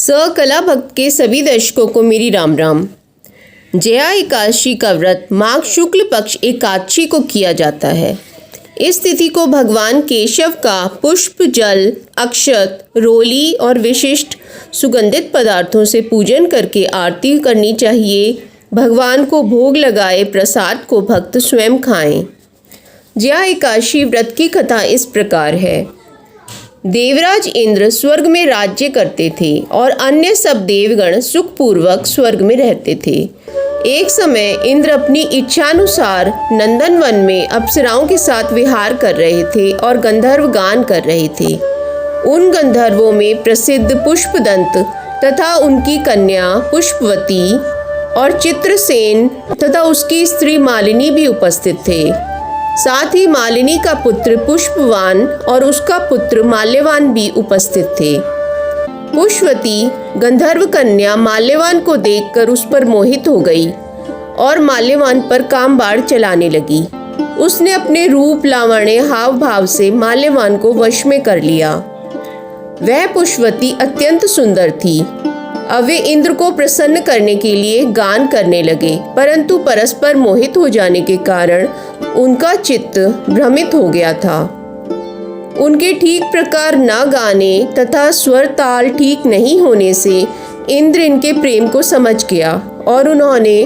कला भक्त के सभी दर्शकों को मेरी राम राम। जया एकादशी का व्रत माघ शुक्ल पक्ष एकादशी को किया जाता है। इस तिथि को भगवान केशव का पुष्प, जल, अक्षत, रोली और विशिष्ट सुगंधित पदार्थों से पूजन करके आरती करनी चाहिए। भगवान को भोग लगाए प्रसाद को भक्त स्वयं खाएं। जया एकादशी व्रत की कथा इस प्रकार है। देवराज इंद्र स्वर्ग में राज्य करते थे और अन्य सब देवगण सुखपूर्वक स्वर्ग में रहते थे। एक समय इंद्र अपनी इच्छानुसार नंदनवन में अप्सराओं के साथ विहार कर रहे थे और गंधर्व गान कर रहे थे। उन गंधर्वों में प्रसिद्ध पुष्पदंत तथा उनकी कन्या पुष्पवती और चित्रसेन तथा उसकी स्त्री मालिनी भी उपस्थित थे। साथ ही मालिनी का पुत्र पुष्पवान और उसका पुत्र माल्यवान भी उपस्थित थे। पुष्पवती गंधर्व कन्या माल्यवान को देखकर उस पर मोहित हो गई और माल्यवान पर काम बाण चलाने लगी। उसने अपने रूप, लावण्य, हाव भाव से माल्यवान को वश में कर लिया। वह पुष्पवती अत्यंत सुंदर थी। अब वे इंद्र को प्रसन्न करने के लिए गान करने लगे, परंतु परस्पर मोहित हो जाने के कारण उनका चित्त भ्रमित हो गया था। उनके ठीक प्रकार न गाने तथा स्वर ताल ठीक नहीं होने से इंद्र इनके प्रेम को समझ गया और उन्होंने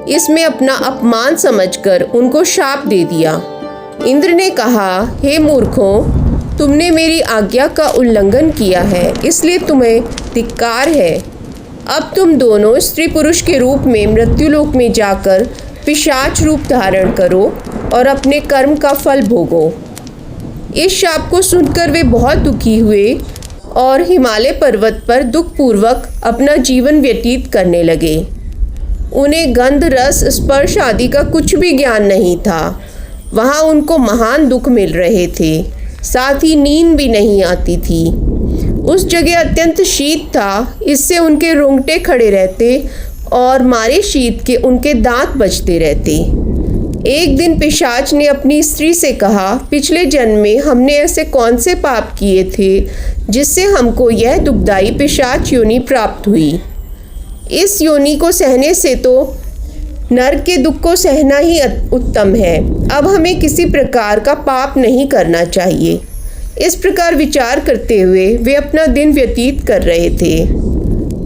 इसमें अपना अपमान समझकर उनको शाप दे दिया। इंद्र ने कहा, हे मूर्खों, तुमने मेरी आज्ञा का उल्लंघन किया है, इसलिए तुम्हें धिक्कार है। अब तुम दोनों स्त्री पुरुष के रूप में मृत्युलोक में जाकर पिशाच रूप धारण करो और अपने कर्म का फल भोगो। इस शाप को सुनकर वे बहुत दुखी हुए और हिमालय पर्वत पर दुखपूर्वक अपना जीवन व्यतीत करने लगे। उन्हें गंध, रस, स्पर्श आदि का कुछ भी ज्ञान नहीं था। वहाँ उनको महान दुख मिल रहे थे, साथ ही नींद भी नहीं आती थी। उस जगह अत्यंत शीत था, इससे उनके रोंगटे खड़े रहते और मारे शीत के उनके दांत बजते रहते। एक दिन पिशाच ने अपनी स्त्री से कहा, पिछले जन्म में हमने ऐसे कौन से पाप किए थे जिससे हमको यह दुखदाई पिशाच योनि प्राप्त हुई। इस योनि को सहने से तो नरक के दुख को सहना ही उत्तम है। अब हमें किसी प्रकार का पाप नहीं करना चाहिए। इस प्रकार विचार करते हुए वे अपना दिन व्यतीत कर रहे थे।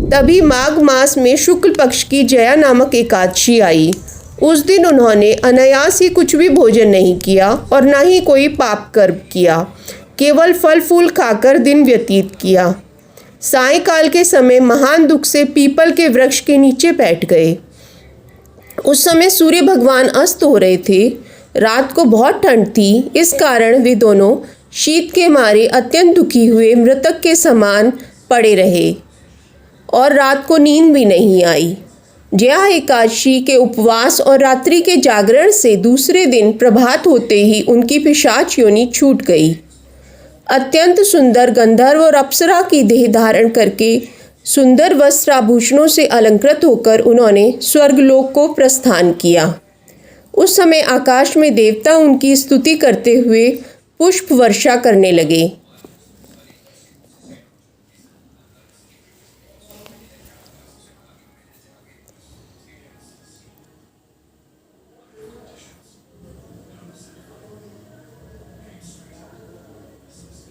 तभी माघ मास में शुक्ल पक्ष की जया नामक एकादशी आई। उस दिन उन्होंने अनायास ही कुछ भी भोजन नहीं किया और न ही कोई पाप कर्म किया, केवल फल फूल खाकर दिन व्यतीत किया। सायंकाल के समय महान दुख से पीपल के वृक्ष के नीचे बैठ गए। उस समय सूर्य भगवान अस्त हो रहे थे। रात को बहुत ठंड थी, इस कारण वे दोनों शीत के मारे अत्यंत दुखी हुए मृतक के समान पड़े रहे और रात को नींद भी नहीं आई। जया एकादशी के उपवास और रात्रि के जागरण से दूसरे दिन प्रभात होते ही उनकी पिशाच योनि छूट गई। अत्यंत सुंदर गंधर्व और अप्सरा की देह धारण करके सुंदर वस्त्र आभूषणों से अलंकृत होकर उन्होंने स्वर्गलोक को प्रस्थान किया। उस समय आकाश में देवता उनकी स्तुति करते हुए पुष्प वर्षा करने लगे।